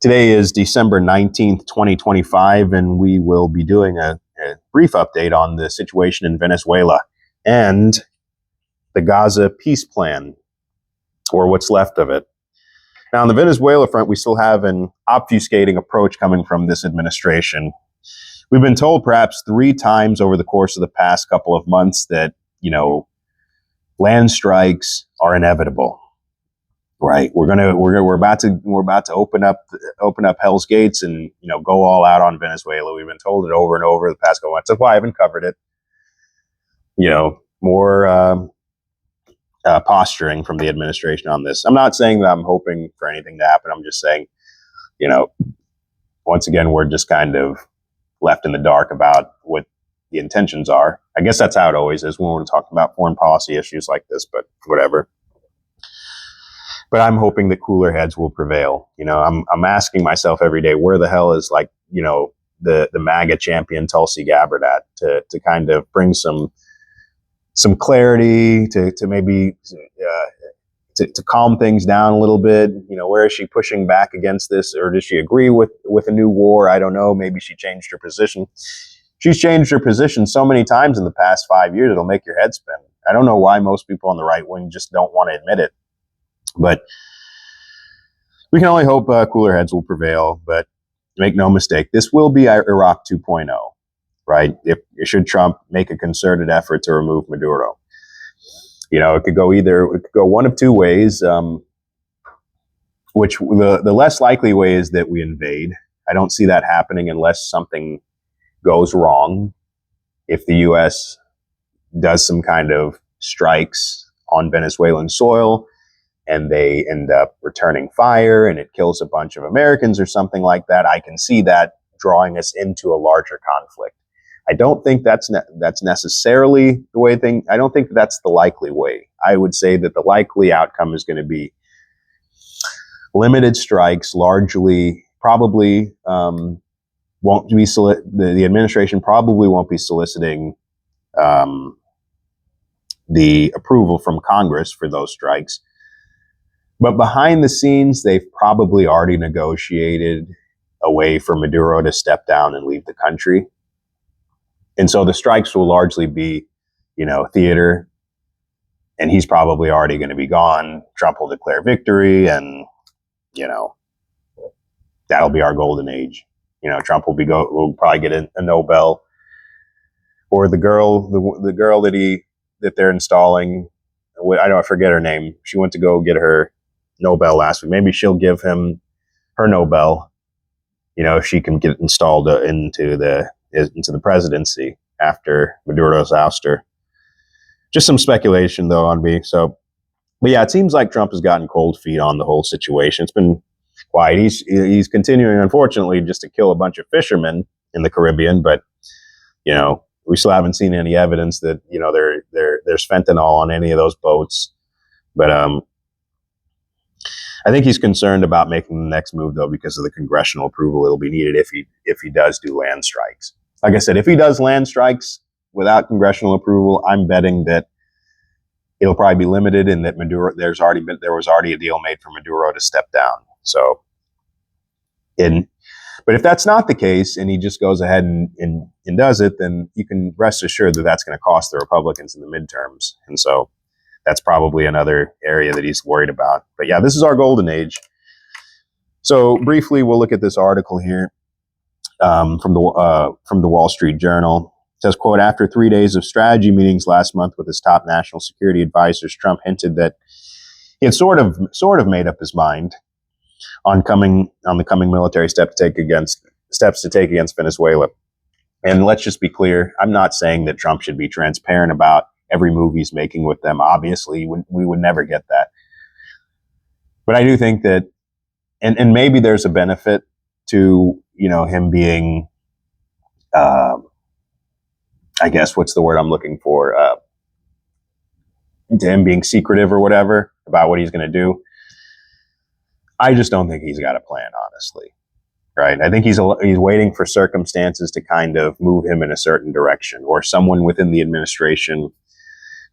Today is December 19th, 2025, and we will be doing a brief update on the situation in Venezuela and the Gaza peace plan, or what's left of it. Now, on the Venezuela front, we still have an obfuscating approach coming from this administration. We've been told perhaps 3 times over the course of the past couple of months that, land strikes are inevitable. Right, we're about to open up Hell's Gates and go all out on Venezuela. We've been told it over and over the past couple months. That's why I haven't covered it. More posturing from the administration on this. I'm not saying that I'm hoping for anything to happen. I'm just saying, once again, we're just kind of left in the dark about what the intentions are. I guess that's how it always is when we're talking about foreign policy issues like this. But whatever. But I'm hoping that cooler heads will prevail. I'm asking myself every day, where the hell is the MAGA champion Tulsi Gabbard at to kind of bring some clarity to maybe to calm things down a little bit. Where is she pushing back against this, or does she agree with a new war? I don't know. Maybe she changed her position. She's changed her position so many times in the past 5 years, it'll make your head spin. I don't know why most people on the right wing just don't want to admit it. But we can only hope cooler heads will prevail. But make no mistake, this will be Iraq 2.0, right? Should Trump make a concerted effort to remove Maduro, it could go one of two ways. Which the less likely way is that we invade. I don't see that happening unless something goes wrong. If the U.S. does some kind of strikes on Venezuelan soil, and they end up returning fire and it kills a bunch of Americans or something like that, I can see that drawing us into a larger conflict. I don't think that's necessarily the way I don't think that's the likely way. I would say that the likely outcome is going to be limited strikes, largely probably won't be the administration probably won't be soliciting the approval from Congress for those strikes. But behind the scenes, they've probably already negotiated a way for Maduro to step down and leave the country. And so the strikes will largely be, theater. And he's probably already going to be gone. Trump will declare victory, and, that'll be our golden age. Trump will probably get a Nobel. Or the girl that they're installing, I forget her name. She went to go get her Nobel last week. Maybe she'll give him her Nobel, if she can get installed into the presidency after Maduro's ouster. Just some speculation though on me. So, but yeah, it seems like Trump has gotten cold feet on the whole situation. It's been quiet. He's continuing, unfortunately, just to kill a bunch of fishermen in the Caribbean, but we still haven't seen any evidence that there's fentanyl on any of those boats. But I think he's concerned about making the next move, though, because of the congressional approval it'll be needed if he does do land strikes. Like I said, if he does land strikes without congressional approval, I'm betting that it'll probably be limited, and that Maduro there was already a deal made for Maduro to step down. So, but if that's not the case, and he just goes ahead and does it, then you can rest assured that that's going to cost the Republicans in the midterms, and so. That's probably another area that he's worried about. But yeah, this is our golden age. So briefly, we'll look at this article here from the Wall Street Journal. It says, quote, after 3 days of strategy meetings last month with his top national security advisors, Trump hinted that he had sort of made up his mind on the coming military steps to take against Venezuela. And let's just be clear, I'm not saying that Trump should be transparent about every move he's making with them. Obviously, we would never get that. But I do think that, and maybe there's a benefit to, him being, I guess, what's the word I'm looking for? To him being secretive or whatever about what he's going to do. I just don't think he's got a plan, honestly. Right. I think he's waiting for circumstances to kind of move him in a certain direction, or someone within the administration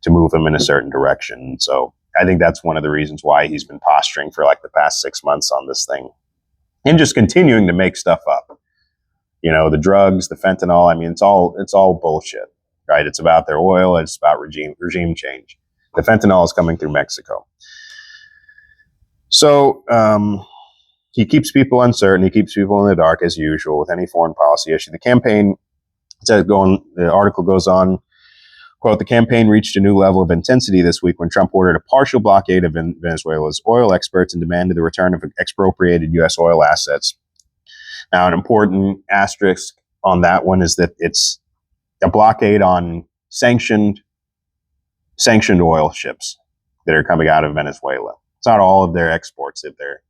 to move him in a certain direction. So I think that's one of the reasons why he's been posturing for like the past 6 months on this thing. and just continuing to make stuff up. The drugs, the fentanyl. I mean, it's all bullshit, right? It's about their oil. It's about regime change. The fentanyl is coming through Mexico. So he keeps people uncertain. He keeps people in the dark as usual with any foreign policy issue. The campaign, the article goes on, quote, the campaign reached a new level of intensity this week when Trump ordered a partial blockade of Venezuela's oil exports and demanded the return of expropriated U.S. oil assets. Now, an important asterisk on that one is that it's a blockade on sanctioned oil ships that are coming out of Venezuela. It's not all of their exports.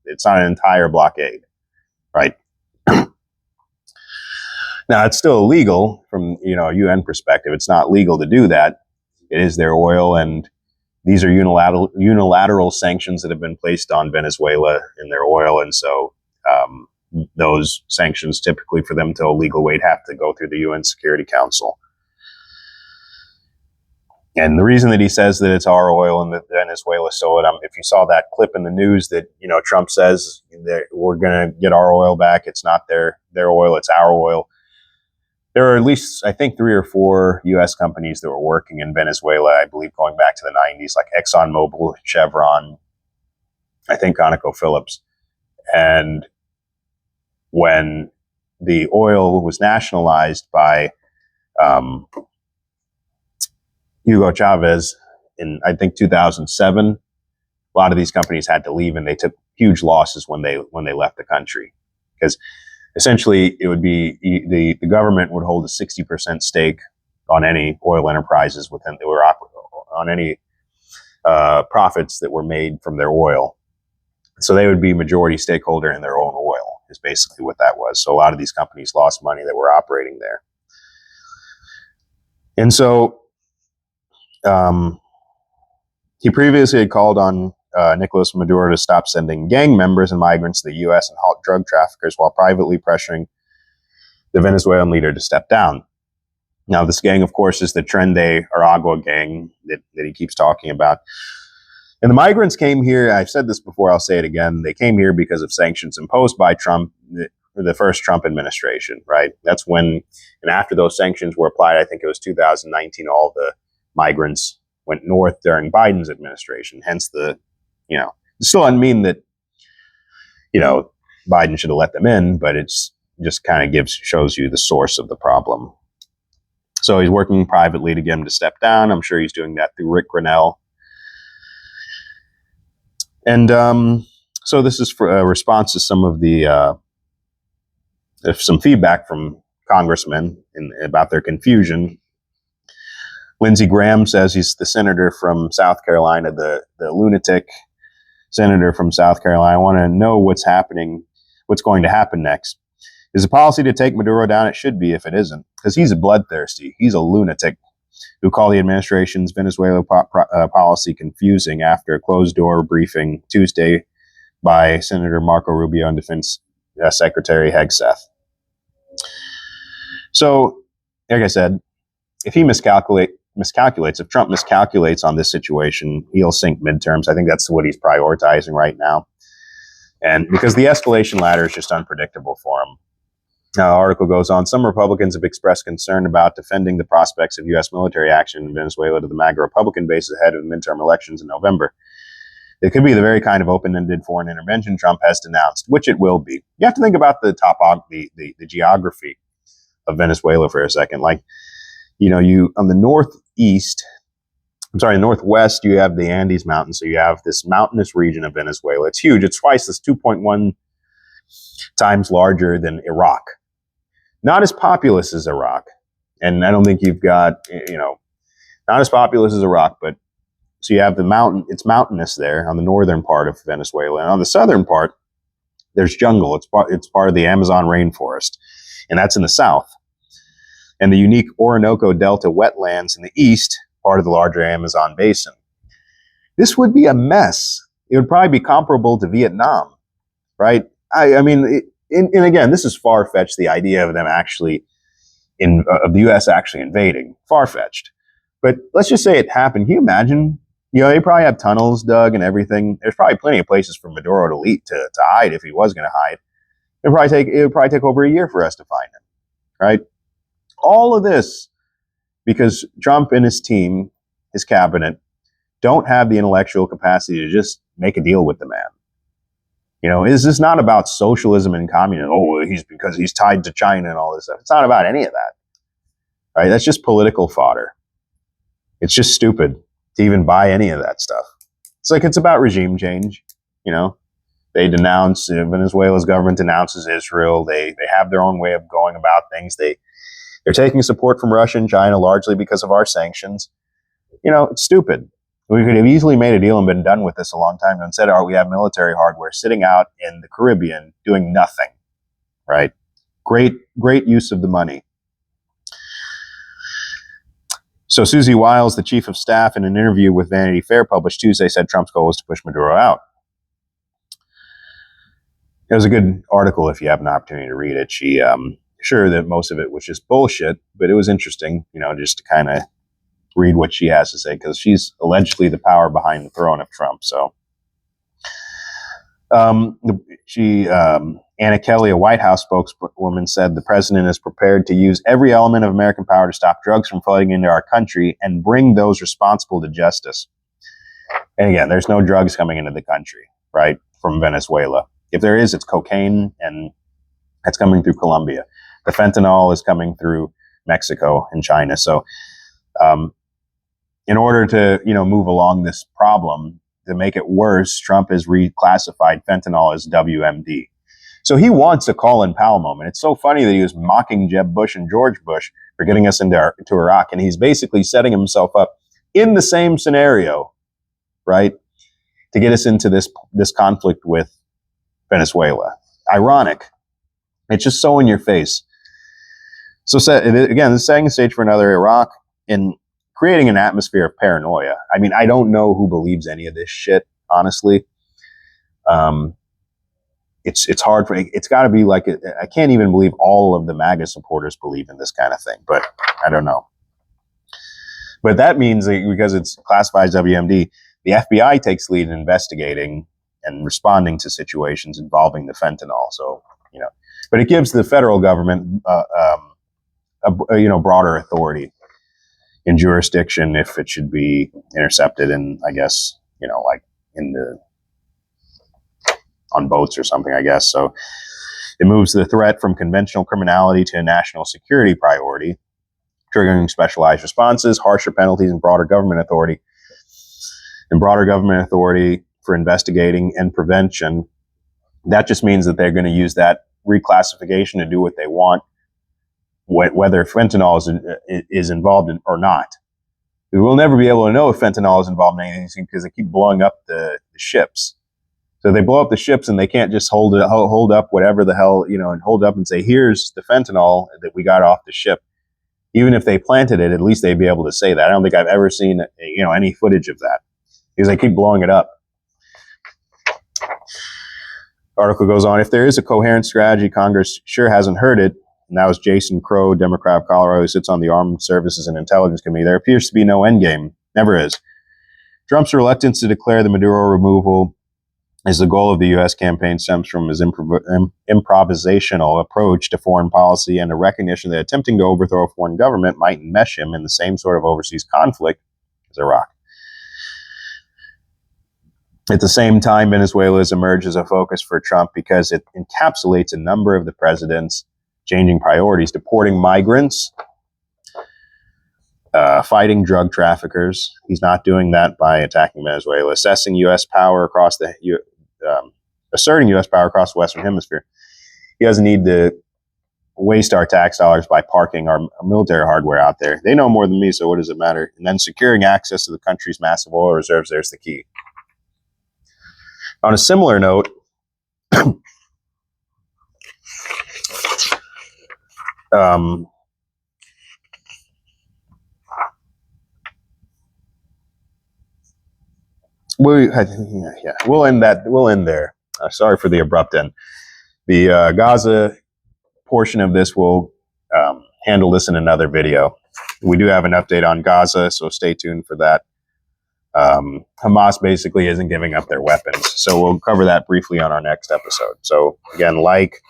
It's not an entire blockade, right? Now, it's still illegal from a UN perspective. It's not legal to do that. It is their oil, and these are unilateral sanctions that have been placed on Venezuela in their oil, and so those sanctions, typically for them to legal weight, have to go through the UN Security Council. And the reason that he says that it's our oil and that Venezuela stole it, if you saw that clip in the news that Trump says that we're going to get our oil back, it's not their oil, it's our oil. There are at least, I think, 3 or 4 U.S. companies that were working in Venezuela, I believe, going back to the 90s, like ExxonMobil, Chevron, I think ConocoPhillips. And when the oil was nationalized by Hugo Chavez in, I think, 2007, a lot of these companies had to leave, and they took huge losses when they left the country, because essentially it would be the government would hold a 60% stake on any oil enterprises within that were on any profits that were made from their oil. So they would be majority stakeholder in their own oil, is basically what that was. So a lot of these companies lost money that were operating there. And so he previously had called on Nicolas Maduro to stop sending gang members and migrants to the U.S. and halt drug traffickers, while privately pressuring the Venezuelan leader to step down. Now, this gang, of course, is the Tren de Aragua gang that he keeps talking about. And the migrants came here, I've said this before, I'll say it again, they came here because of sanctions imposed by Trump, the first Trump administration, right? That's when, and after those sanctions were applied, I think it was 2019, all the migrants went north during Biden's administration. Hence it still doesn't mean that, Biden should have let them in, but it's just kind of shows you the source of the problem. So he's working privately to get him to step down. I'm sure he's doing that through Rick Grinnell. And so this is for a response to some of some feedback from congressmen about their confusion. Lindsey Graham says he's the senator from South Carolina, the lunatic senator from South Carolina. I want to know what's going to happen next. Is the policy to take Maduro down? It should be if it isn't, because he's bloodthirsty. He's a lunatic who called the administration's Venezuela policy confusing after a closed-door briefing Tuesday by Senator Marco Rubio and Defense Secretary Hegseth. So, like I said, if he miscalculates, if Trump miscalculates on this situation, he'll sink midterms. I think that's what he's prioritizing right now. And because the escalation ladder is just unpredictable for him. Now, the article goes on, some Republicans have expressed concern about defending the prospects of U.S. military action in Venezuela to the MAGA Republican base ahead of the midterm elections in November. It could be the very kind of open-ended foreign intervention Trump has denounced, which it will be. You have to think about the geography of Venezuela for a second. Like, you on the northwest, you have the Andes Mountains. So you have this mountainous region of Venezuela. It's huge. It's twice, it's 2.1 times larger than Iraq. Not as populous as Iraq. And I don't think you've got, not as populous as Iraq, but so you have the mountain, it's mountainous there on the northern part of Venezuela. And on the southern part, there's jungle. It's part of the Amazon rainforest. And that's in the south. And the unique Orinoco Delta wetlands in the east, part of the larger Amazon basin. This would be a mess. It would probably be comparable to Vietnam, right? And again, this is far-fetched, the idea of them actually, of the U.S. actually invading. Far-fetched. But let's just say it happened. Can you imagine? They probably have tunnels dug and everything. There's probably plenty of places for Maduro to hide if he was going to hide. It would probably take over a year for us to find him, right? All of this because Trump and his team, his cabinet, don't have the intellectual capacity to just make a deal with the man. You know, is this not about socialism and communism? Oh, because he's tied to China and all this stuff. It's not about any of that, right? That's just political fodder. It's just stupid to even buy any of that stuff. It's about regime change. You know, they denounce Venezuela's government denounces Israel. They have their own way of going about things. They're taking support from Russia and China largely because of our sanctions. You know, it's stupid. We could have easily made a deal and been done with this a long time ago. Instead, we have military hardware sitting out in the Caribbean doing nothing, right? Great use of the money. So Susie Wiles, the chief of staff, in an interview with Vanity Fair published Tuesday, said Trump's goal was to push Maduro out. It was a good article if you have an opportunity to read it. She, sure that most of it was just bullshit, but it was interesting, you know, just to kind of read what she has to say, because she's allegedly the power behind the throne of Trump. So Anna Kelly, a White House spokeswoman, said the president is prepared to use every element of American power to stop drugs from flooding into our country and bring those responsible to justice. And again, there's no drugs coming into the country, right, from Venezuela. If there is, it's cocaine, and that's coming through Colombia. The fentanyl is coming through Mexico and China. So in order to, you know, move along this problem, to make it worse, Trump has reclassified fentanyl as WMD. So he wants a Colin Powell moment. It's so funny that he was mocking Jeb Bush and George Bush for getting us into Iraq, and he's basically setting himself up in the same scenario, right, to get us into this conflict with Venezuela. Ironic. It's just so in your face. So again, this is setting the stage for another Iraq and creating an atmosphere of paranoia. I mean, I don't know who believes any of this shit, honestly. It's hard for, it's got to be like, I can't even believe all of the MAGA supporters believe in this kind of thing, but I don't know. But that means that because it's classified as WMD, the FBI takes lead in investigating and responding to situations involving the fentanyl. So, you know, but it gives the federal government, broader authority in jurisdiction if it should be intercepted in, I guess, you know, like on boats or something, I guess. So it moves the threat from conventional criminality to a national security priority, triggering specialized responses, harsher penalties, and broader government authority. And broader government authority for investigating and prevention. That just means that they're going to use that reclassification to do what they want, whether fentanyl is involved in or not. We will never be able to know if fentanyl is involved in anything because they keep blowing up the ships. So they blow up the ships and they can't just hold up whatever the hell, you know, and hold up and say, here's the fentanyl that we got off the ship. Even if they planted it, at least they'd be able to say that. I don't think I've ever seen, you know, any footage of that because they keep blowing it up. Article goes on, if there is a coherent strategy, Congress sure hasn't heard it. And that was Jason Crow, Democrat of Colorado, who sits on the Armed Services and Intelligence Committee. There appears to be no endgame. Never is. Trump's reluctance to declare the Maduro removal as the goal of the U.S. campaign stems from his improvisational approach to foreign policy and a recognition that attempting to overthrow a foreign government might enmesh him in the same sort of overseas conflict as Iraq. At the same time, Venezuela has emerged as a focus for Trump because it encapsulates a number of the president's changing priorities: deporting migrants, fighting drug traffickers. He's not doing that by attacking Venezuela. Assessing U.S. power across asserting U.S. power across the Western Hemisphere. He doesn't need to waste our tax dollars by parking our military hardware out there. They know more than me, so what does it matter? And then securing access to the country's massive oil reserves, there's the key. On a similar note, we'll end that. We'll end there. Sorry for the abrupt end. The Gaza portion of this will handle this in another video. We do have an update on Gaza, so stay tuned for that. Hamas basically isn't giving up their weapons, so we'll cover that briefly on our next episode. So again, like,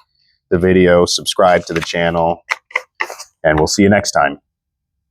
the video, subscribe to the channel, and we'll see you next time.